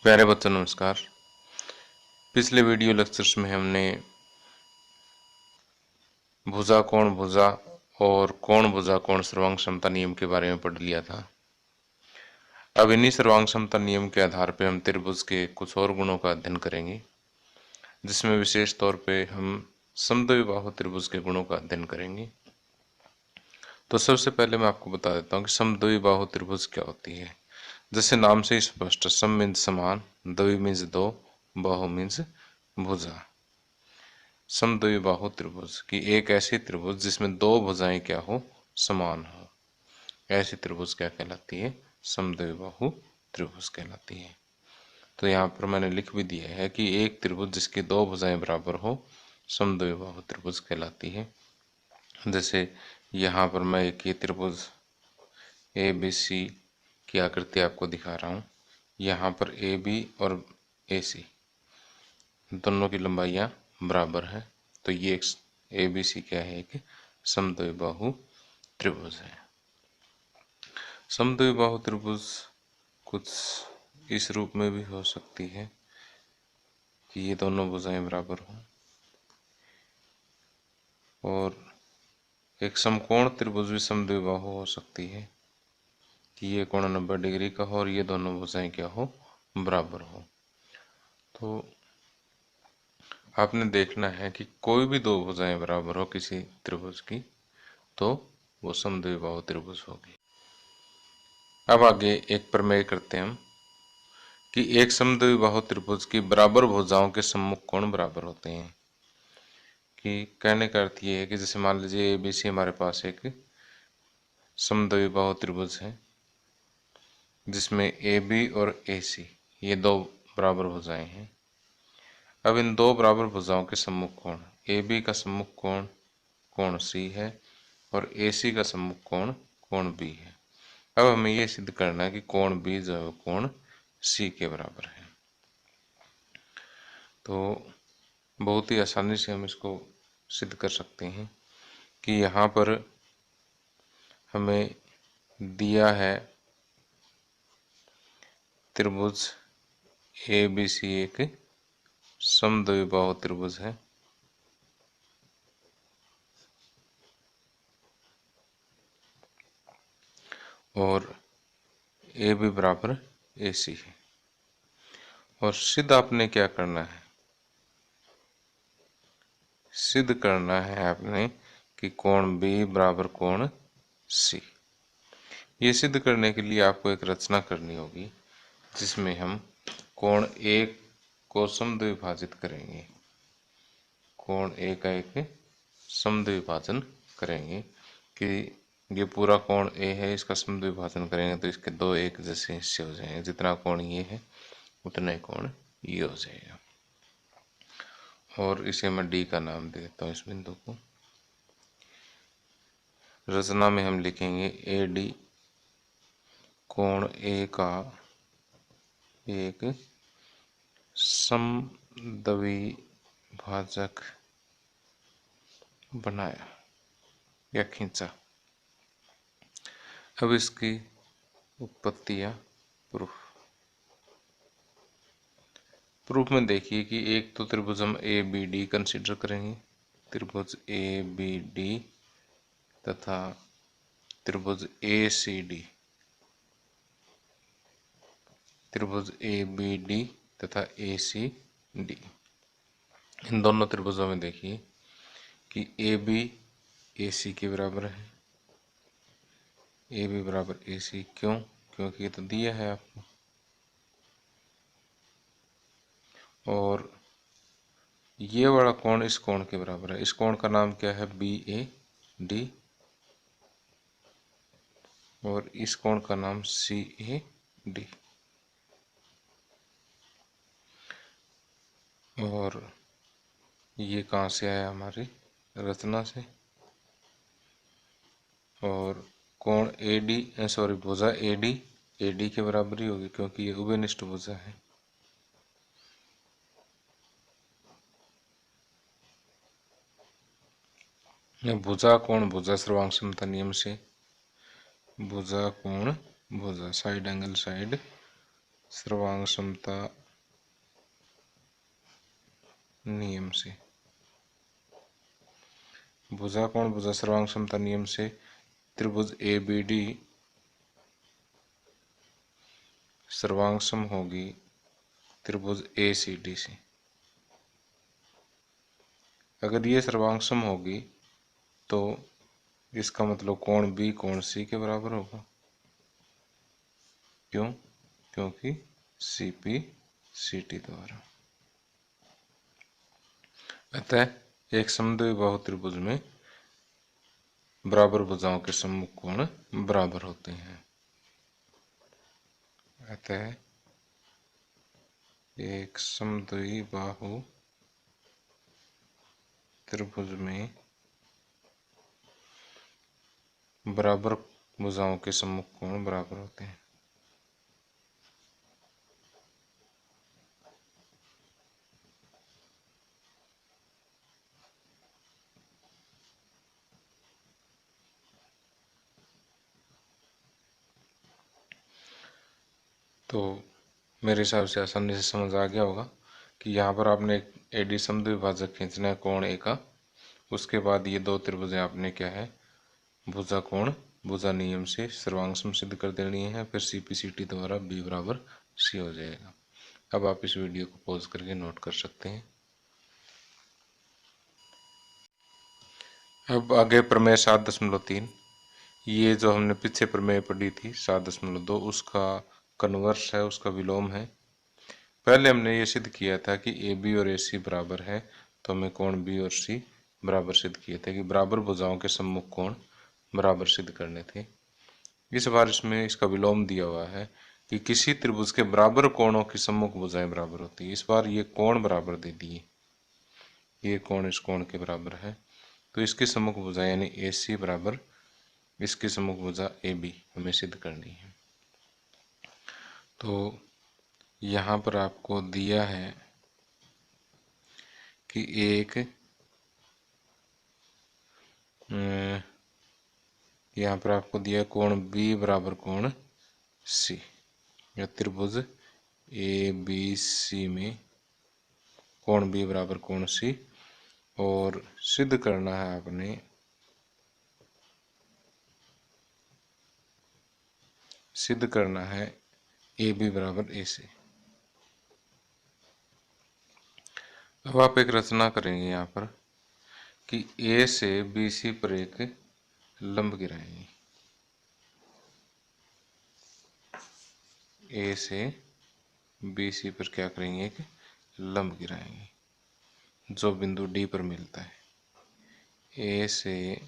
प्यारे बच्चों नमस्कार। पिछले वीडियो लेक्चर्स में हमने भुजा कोण भुजा कोण सर्वांग क्षमता नियम के बारे में पढ़ लिया था। अब इन्हीं सर्वांग क्षमता नियम के आधार पर हम त्रिभुज के कुछ और गुणों का अध्ययन करेंगे, जिसमें विशेष तौर पे हम समद्विबाहु त्रिभुज के गुणों का अध्ययन करेंगे। तो सबसे पहले मैं आपको बता देता हूँ कि समद्विबाहु त्रिभुज क्या होती है। जैसे नाम से ही स्पष्ट, सम मीन्स समान, द्वि मीन्स दो, बाहु मीन्स भुजा। समद्विबाहु त्रिभुज की एक ऐसी त्रिभुज जिसमें दो भुजाएं क्या हो, समान हो, ऐसी त्रिभुज क्या कहलाती है, समद्विबाहु त्रिभुज कहलाती है। तो यहाँ पर मैंने लिख भी दिया है कि एक त्रिभुज जिसकी दो भुजाएं बराबर हो समद्विबाहु त्रिभुज कहलाती है। जैसे यहाँ पर मैं एक ये त्रिभुज ए बी सी की आकृति आपको दिखा रहा हूँ। यहाँ पर ए बी और ए सी दोनों की लंबाइयाँ बराबर है, तो ये एक ए बी सी क्या है, एक समद्विबाहु त्रिभुज है। समद्विबाहु त्रिभुज कुछ इस रूप में भी हो सकती है कि ये दोनों भुजाएं बराबर हों, और एक समकोण त्रिभुज भी समद्विबाहु हो सकती है कि ये कोण 90 डिग्री का हो और ये दोनों भुजाएं क्या हो, बराबर हो। तो आपने देखना है कि कोई भी दो भुजाएं बराबर हो किसी त्रिभुज की तो वो समद्विबाहु त्रिभुज होगी। अब आगे एक प्रमेय करते हैं हम कि एक समद्विबाहु त्रिभुज की बराबर भुजाओं के सम्मुख कोण बराबर होते हैं। कि कहने का अर्थ ये है कि जैसे मान लीजिए ए बी सी हमारे पास एक समद्विबाहु त्रिभुज है जिसमें ए बी और ए सी ये दो बराबर भुजाएं हैं। अब इन दो बराबर भुजाओं के सम्मुख कोण, ए बी का सम्मुख कोण कोण सी है और ए सी का सम्मुख कोण कोण बी है। अब हमें ये सिद्ध करना है कि कोण बी जो है कोण सी के बराबर है। तो बहुत ही आसानी से हम इसको सिद्ध कर सकते हैं कि यहाँ पर हमें दिया है त्रिभुज ए बी सी एक समद्विबाहु त्रिभुज है, और ए बी बराबर ए सी है। और सिद्ध आपने क्या करना है, सिद्ध करना है आपने कि कोण बी बराबर कोण सी। ये सिद्ध करने के लिए आपको एक रचना करनी होगी जिसमें हम कोण ए को समद्विभाजित करेंगे, कोण ए का एक समद्विभाजन करेंगे कि ये पूरा कोण ए है, इसका समद्विभाजन करेंगे तो इसके दो एक जैसे हिस्से हो जाएंगे, जितना कोण ये है उतना ही कोण ये हो जाएगा। और इसे मैं डी का नाम दे देता हूँ इस बिंदु को। रचना में हम लिखेंगे ए डी कोण ए का एक समद्विभाजक बनाया या खींचा। अब इसकी उत्पत्ति या प्रूफ में देखिए कि एक तो त्रिभुज हम ए बी डी कंसिडर करेंगे, त्रिभुज ए बी डी तथा त्रिभुज ए सी डी, त्रिभुज ए बी डी तथा ए सी डी। इन दोनों त्रिभुजों में देखिए कि ए बी ए सी के बराबर है, ए बी बराबर ए सी। क्यों? क्योंकि ये तो दिया है आपको। और ये वाला कोण इस कोण के बराबर है, इस कोण का नाम क्या है, बी ए डी, और इस कोण का नाम सी ए डी। और ये कहाँ से आया, हमारी रचना से। और कोण ए डी सॉरी भुजा ए डी के बराबर ही होगी क्योंकि ये उभयनिष्ठ भुजा है। भुजा कोण भुजा सर्वांग क्षमता नियम से भुजा कोण भुजा साइड एंगल साइड सर्वांग समता नियम से। भुजाकोण भुजा सर्वांग समता नियम से त्रिभुज ABD सर्वांग सम होगी त्रिभुज ACD से। अगर ये सर्वांग सम होगी तो इसका मतलब कोण B कोण C के बराबर होगा। क्यों? क्योंकि CP CT द्वारा। अतः एक समद्विबाहु त्रिभुज में बराबर भुजाओं के सम्मुख कोण बराबर होते हैं। अतः एक समद्विबाहु त्रिभुज में बराबर भुजाओं के सम्मुख कोण बराबर होते हैं। तो मेरे हिसाब से आसानी से समझ आ गया होगा कि यहाँ पर आपने एक AD समद्विभाजक खींचना है कोण A का। उसके बाद ये दो त्रिभुजें आपने क्या है भुजा कोण भुजा नियम से सर्वांग सम सिद्ध कर देनी है। फिर CP CT द्वारा B बराबर C हो जाएगा। अब आप इस वीडियो को पॉज करके नोट कर सकते हैं। अब आगे प्रमेय 7.3। ये जो हमने पीछे प्रमेय पढ़ी थी 7.2 उसका कन्वर्स है, उसका विलोम है। पहले हमने ये सिद्ध किया था कि AB और AC बराबर है, तो हमें कोण B और C बराबर सिद्ध किए थे कि बराबर भुजाओं के सम्मुख कोण बराबर सिद्ध करने थे। इस बार इसमें इसका विलोम दिया हुआ है कि किसी त्रिभुज के बराबर कोणों की सम्मुख भुजाएं बराबर होती है। इस बार ये कोण बराबर दे दिए, ये कोण इस कोण के बराबर है, तो इसकी सम्मुख भुजा यानी AC बराबर इसकी सम्मुख भुजा AB हमें सिद्ध करनी है। तो यहाँ पर आपको दिया है कि एक यहाँ पर आपको दिया कोण B बराबर कोण C या त्रिभुज ABC में कोण B बराबर कोण C, और सिद्ध करना है आपने AB बराबर AC। अब आप एक रचना करेंगे यहाँ पर कि A से BC पर एक लंब गिराएंगे। A से BC पर क्या करेंगे एक लंब गिराएंगे जो बिंदु D पर मिलता है। A से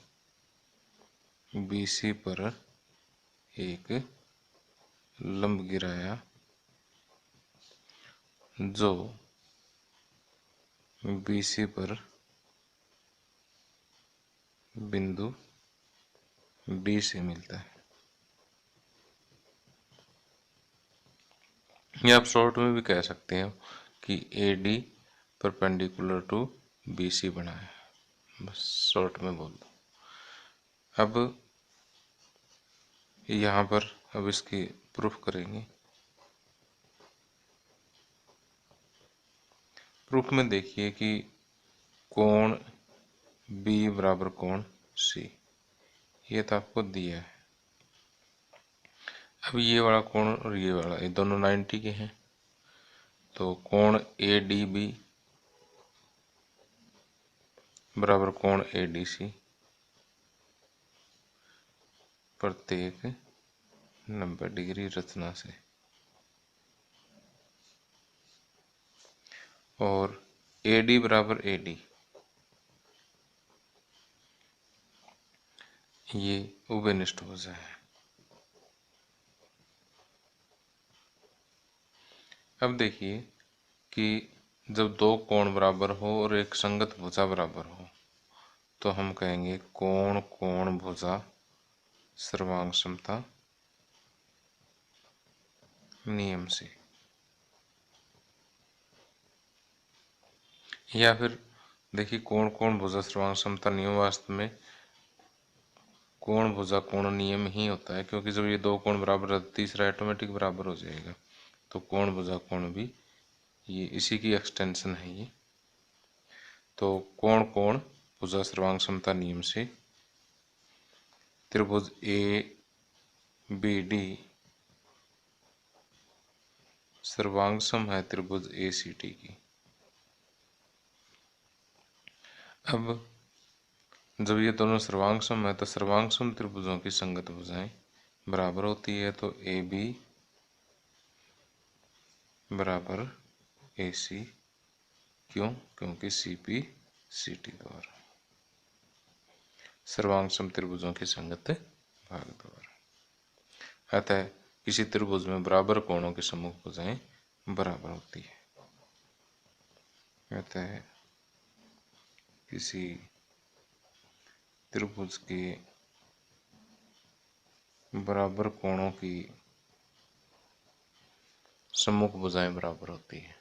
BC पर एक लंब गिराया जो BC पर बिंदु D से मिलता है। या आप शॉर्ट में भी कह सकते हैं कि AD परपेंडिकुलर टू BC बना है, बस शॉर्ट में बोल दो। अब यहाँ पर अब इसकी प्रूफ करेंगे। प्रूफ में देखिए कि कोण B बराबर कोण C ये तो आपको दिया है। अब ये वाला कोण और ये वाला ये दोनों 90 के हैं, तो कोण ADB बराबर कोण ADC प्रत्येक 90 डिग्री रचना से, और AD बराबर AD ये उभयनिष्ठ भुजा है। अब देखिए कि जब दो कोण बराबर हो और एक संगत भुजा बराबर हो तो हम कहेंगे कोण कोण भुजा सर्वांग समता नियम से। या फिर देखिए कोण कोण भुजा सर्वांग समता नियम वास्तव में कोण भुजा कोण नियम ही होता है, क्योंकि जब ये दो कोण बराबर रहते तीसरा ऑटोमेटिक बराबर हो जाएगा। तो कोण भुजा कोण भी ये इसी की एक्सटेंशन है ये। तो कोण कोण भुजा सर्वांग समता नियम से त्रिभुज ए बी डी सर्वांगसम है त्रिभुज ए सी टी की। अब जब ये दोनों सर्वांगसम है तो सर्वांगसम त्रिभुजों की संगत भुजाएं बराबर होती है। तो ए बी बराबर ए सी, क्यों? क्योंकि सी पी सी टी द्वारा सर्वांगसम त्रिभुजों की संगत भाग द्वारा। अतः किसी त्रिभुज में बराबर कोणों के सम्मुख भुजाएं बराबर होती है। अतः किसी त्रिभुज के बराबर कोणों की सम्मुख भुजाएं बराबर होती है।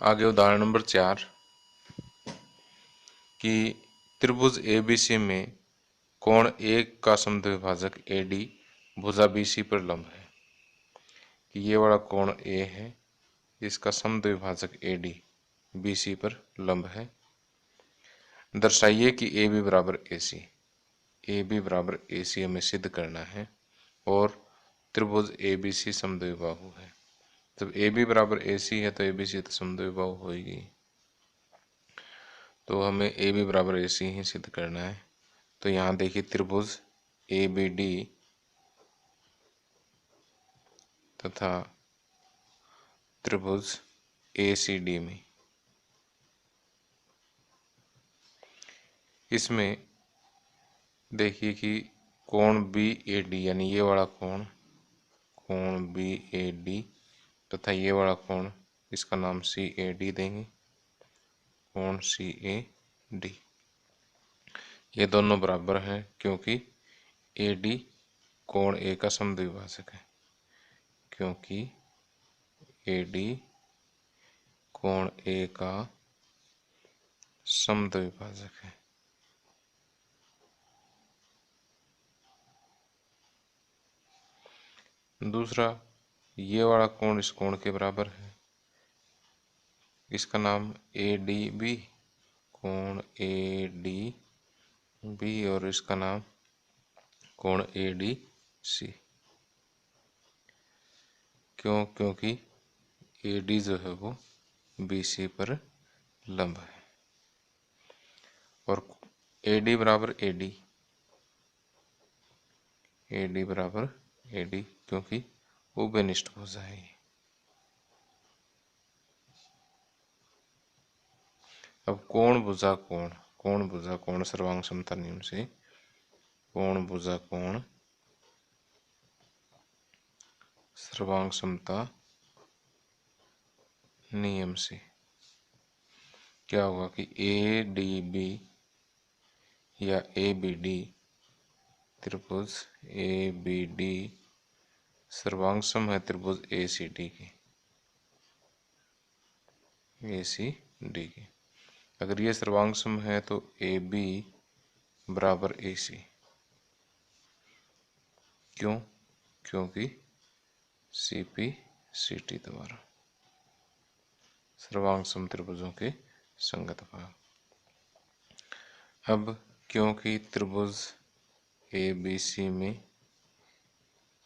आगे उदाहरण नंबर 4 कि त्रिभुज एबीसी में कोण एक का समद्विभाजक एडी भुजा बीसी पर लंब है। कि ये वाला कोण ए है, इसका समद्विभाजक एडी बीसी पर लंब है। दर्शाइए कि ए बी बराबर ए सी। ए बी बराबर ए सी हमें सिद्ध करना है और त्रिभुज ए बी सी समद्विबाहु है। जब ए बी बराबर ए सी है तो ए बी सी तो समद्विबाहु होगी। तो हमें ए बी बराबर ए सी ही सिद्ध करना है। तो यहाँ देखिए त्रिभुज ए बी डी तथा त्रिभुज ए सी डी में इसमें देखिए कि कोण बी ए डी यानी ये वाला कोण बी ए डी तथा ये वाला कोण इसका नाम सी ए डी देंगे। कोण सी ए डी ये दोनों बराबर हैं क्योंकि ए डी कोण ए का समद्विभाजक है। क्योंकि ए डी कोण ए का समद्विभाजक है। दूसरा, ये वाला कोण इस कोण के बराबर है, इसका नाम ए डी बी, कोण ए डी बी, और इसका नाम कोण ए डी सी। क्यों? क्योंकि ए डी जो है वो बी सी पर लंब है और ए डी बराबर ए डी, ए डी बराबर ए डी क्योंकि उभयनिष्ठ भुजा है। अब कोण भुजा कोण सर्वांग समता नियम से कोण भुजा कोण सर्वांग समता नियम से क्या होगा कि ए डी बी या ए बी डी त्रिभुज ए बी डी सर्वांगसम है त्रिभुज ए सी डी की। ए सी डी की अगर ये सर्वांगसम है तो ए बी बराबर ए सी। क्यों? क्योंकि सी पी सी टी द्वारा सर्वांगसम त्रिभुजों के संगत भाग। अब क्योंकि त्रिभुज ए बी सी में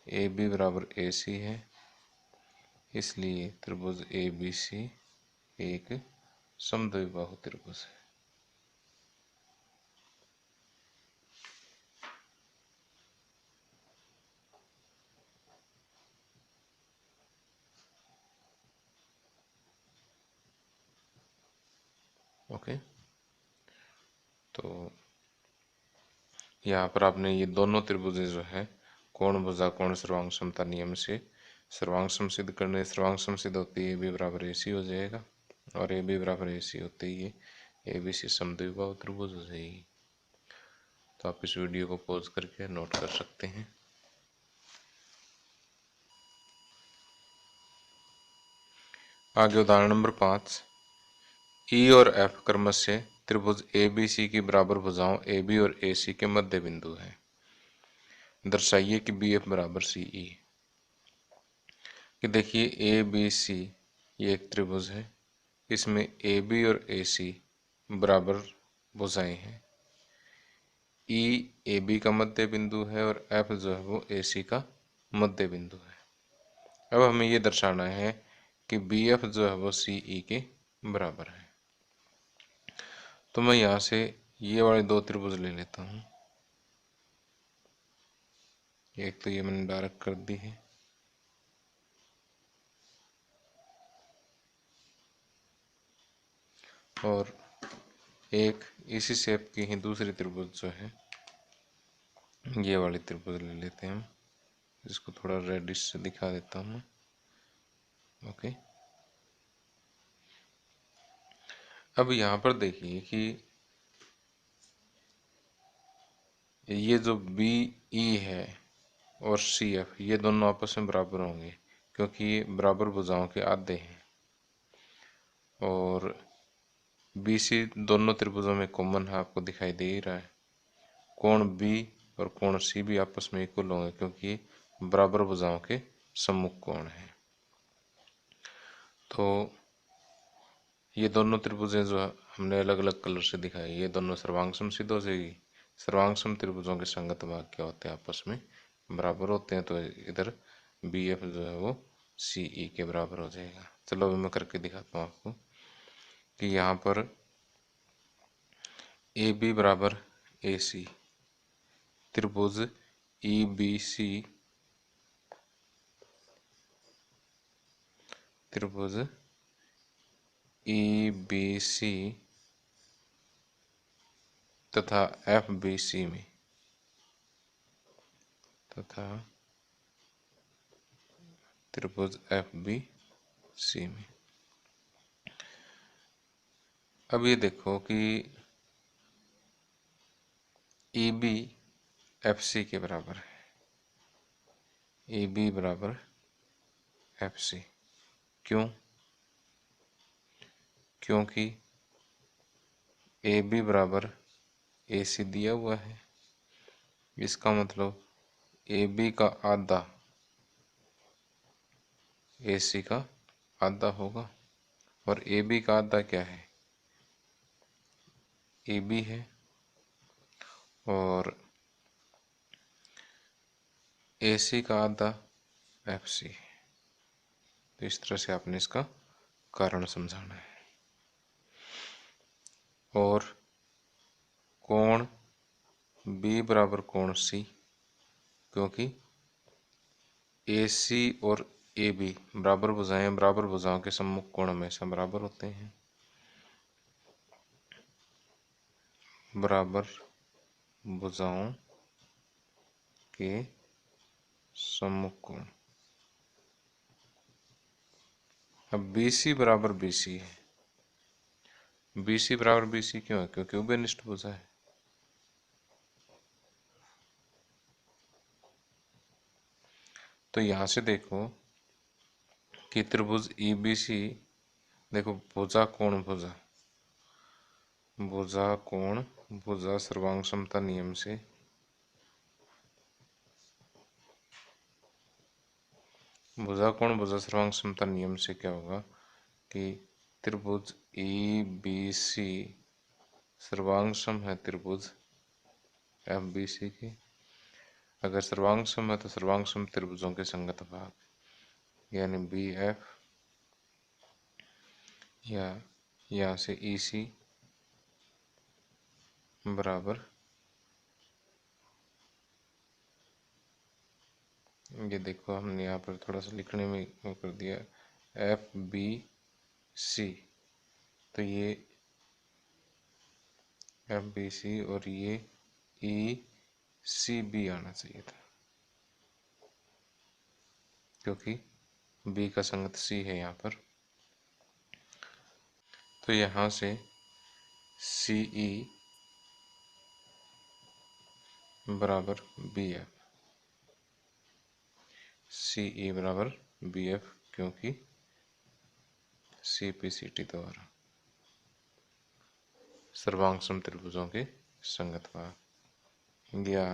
ए बी बराबर ए सी है, इसलिए त्रिभुज ए बी सी एक समद्विबाहु त्रिभुज है। ओके, तो यहाँ पर आपने ये दोनों त्रिभुज जो है कोण भुजा कोण सर्वांग समता नियम से सर्वांग सम सिद्ध करने, सर्वांग सम सिद्ध होती है ए बी बराबर ए सी हो जाएगा और ए बी बराबर ए सी होते ही ए बी सी समद्विबाहु त्रिभुज हो जाएगी। तो आप इस वीडियो को पॉज करके नोट कर सकते हैं। आगे उदाहरण नंबर 5, ई और एफ क्रमशः त्रिभुज ए बी सी की बराबर भुजाओं ए बी और ए सी के मध्य बिंदु है। दर्शाइए कि बी एफ बराबर सी ई। कि देखिए ए बी सी ये एक त्रिभुज है, इसमें ए बी और ए सी बराबर भुजाएं हैं। ई ए बी का मध्य बिंदु है और एफ जो है वो ए सी का मध्य बिंदु है। अब हमें ये दर्शाना है कि बी एफ जो है वो सी ई के बराबर है। तो मैं यहाँ से ये वाले दो त्रिभुज ले लेता हूँ। एक तो ये मैंने डायरेक्ट कर दी है, और एक इसी शेप की ही दूसरी त्रिभुज जो है ये वाली त्रिभुज ले लेते हैं हम। इसको थोड़ा रेडिश से दिखा देता हूँ। ओके, अब यहाँ पर देखिए कि ये जो बी ई है और सी एफ ये दोनों आपस में बराबर होंगे, क्योंकि ये बराबर भुजाओं के आधे हैं। और बी सी दोनों त्रिभुजों में कॉमन है, आपको दिखाई दे ही रहा है। कोण बी और कोण सी भी आपस में इक्वल होंगे, क्योंकि बराबर भुजाओं के सम्मुख कोण हैं। तो ये दोनों त्रिभुजें जो हमने अलग अलग कलर से दिखाई, ये दोनों सर्वांग सिद्ध हो जाएगी। सर्वांग त्रिभुजों के संगत भाग क्या होते हैं, आपस में बराबर होते हैं। तो इधर बी एफ जो है वो सी ई के बराबर हो जाएगा। चलो अभी मैं करके दिखाता हूँ आपको कि यहाँ पर ए बी बराबर ए सी, त्रिभुज ई बी सी, त्रिभुज ई बी सी तथा एफ बी सी में, तथा त्रिभुज एफ बी सी में। अब ये देखो कि ई बी एफ सी के बराबर है। ए बी बराबर एफ सी, क्यों? क्योंकि ए बी बराबर ए सी दिया हुआ है। इसका मतलब ए बी का आधा ए सी का आधा होगा, और ए बी का आधा क्या है, ए बी है, और ए सी का आधा एफ सी है। तो इस तरह से आपने इसका कारण समझाना है। और कोण बी बराबर कोण सी, क्योंकि ए सी और ए बी बराबर भुजाएं, बराबर भुजाओं के सम्मुख कोण हमेशा बराबर होते हैं। बराबर भुजाओं के सम्मुख कोण। अब बी सी बराबर बी सी है। बी सी बराबर बी सी क्यों है? क्योंकि उभयनिष्ठ भुजा है। तो यहां से देखो कि त्रिभुज ई बी सी, देखो भुजा कोण भुजा, भुजा कोण भुजा सर्वांग समता नियम से भुजा कोण भुजा सर्वांग समता नियम से क्या होगा कि त्रिभुज ई बी सी सर्वांग सम है त्रिभुज एफ बी सी के। अगर सर्वांग सम है तो सर्वांग सम त्रिभुजों के संगत भाग, यानी बी एफ या यहाँ से ई सी बराबर, ये देखो हमने यहाँ पर थोड़ा सा लिखने में वो कर दिया, एफ बी सी। तो ये एफ बी सी और ये ई सी बी आना चाहिए था, क्योंकि बी का संगत सी है यहाँ पर। तो यहाँ से सी ई बराबर बी एफ, सी ई बराबर बी एफ, क्योंकि सी पी सी टी द्वारा सर्वांग समत्रिभुजों के संगत भाग, या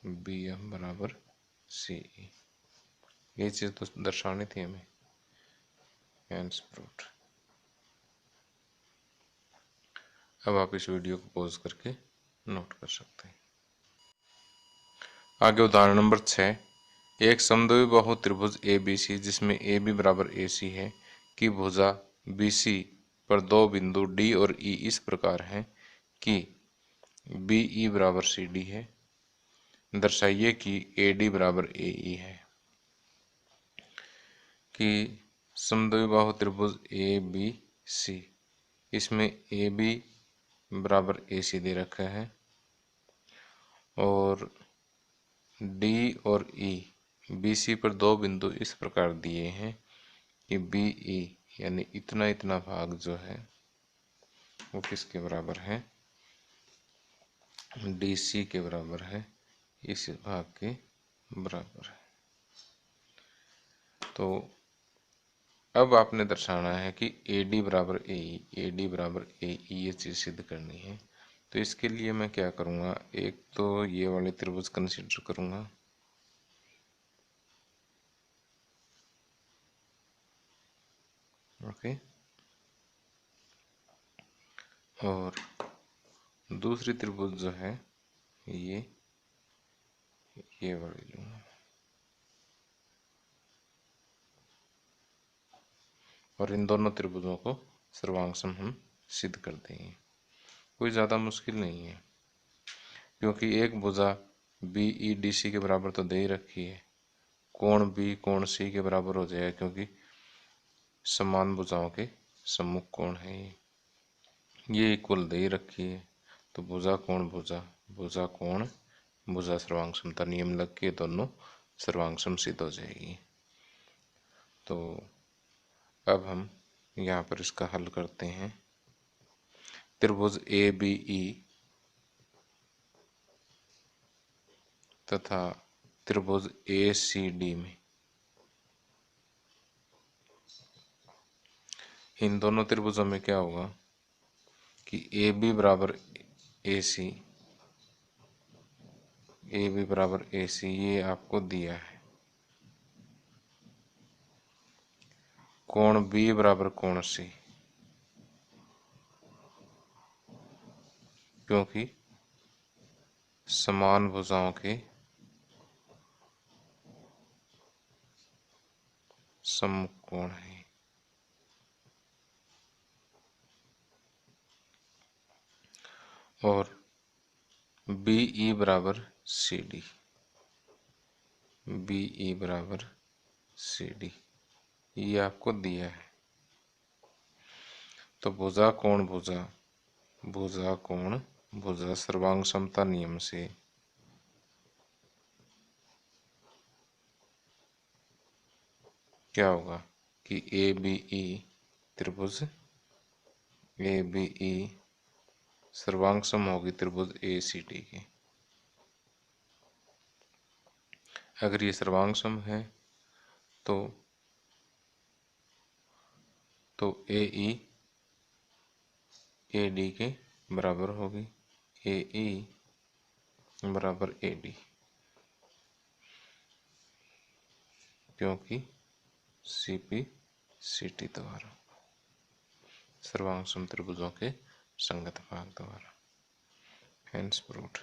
बी एफ बराबर सी ई। ये चीज़ तो दर्शानी थी हमें। Hence proved. अब आप इस वीडियो को पॉज करके नोट कर सकते हैं। आगे उदाहरण नंबर 6। एक समद्विबाहु त्रिभुज ए बी सी जिसमें ए बी बराबर ए सी है कि भुजा बी सी पर दो बिंदु डी और ई इस प्रकार हैं कि बी ई बराबर सी डी है। दर्शाइए कि ए डी बराबर ए ई है। कि समद्विबाहु त्रिभुज ए बी सी, इसमें ए बी बराबर ए सी दे रखा है और डी और ई बी सी पर दो बिंदु इस प्रकार दिए हैं कि बी ई यानी इतना इतना भाग जो है वो किसके बराबर है, डी सी के बराबर है, इस भाग के बराबर है। तो अब आपने दर्शाना है कि ए डी बराबर ए ई, ए डी बराबर ए ई, ये चीज़ सिद्ध करनी है। तो इसके लिए मैं क्या करूँगा, एक तो ये वाले त्रिभुज कंसीडर करूँगा, ओके, और दूसरी त्रिभुज जो है ये वाली लूँगा, और इन दोनों त्रिभुजों को सर्वांग सम हम सिद्ध कर देंगे। कोई ज़्यादा मुश्किल नहीं है, क्योंकि एक भुजा बी ई डी सी के बराबर तो दे ही रखी है, कोण बी कोण सी के बराबर हो जाएगा क्योंकि समान भुजाओं के सम्मुख कोण है ये इक्वल दे ही रखी है। तो भुजा कोण भुजा, भुजा कोण भुजा सर्वांग समता नियम लग के दोनों सर्वांग सम सिद्ध हो जाएगी। तो अब हम यहाँ पर इसका हल करते हैं। त्रिभुज ए बी ई तथा त्रिभुज ए सी डी में इन दोनों त्रिभुजों में क्या होगा कि ए बी बराबर ए सी, ए बी बराबर ए सी ये आपको दिया है। कोण बी बराबर कोण सी, क्योंकि समान भुजाओं के सम्मुख कोण है। और बी ई बराबर सी डी, बी ई बराबर सी डी ये आपको दिया है। तो भुजा कोण भुजा, भुजा कोण भुजा सर्वांग समता नियम से क्या होगा कि ए बी ई त्रिभुज ए बी ई सर्वांग सम होगी त्रिभुज ए सी टी की। अगर ये सर्वांग सम है तो ए ई ए डी के बराबर होगी, ए ई बराबर ए डी, क्योंकि सी पी सी टी द्वारा सर्वांग सम त्रिभुजों के संगत भाग द्वारा। Hence proved.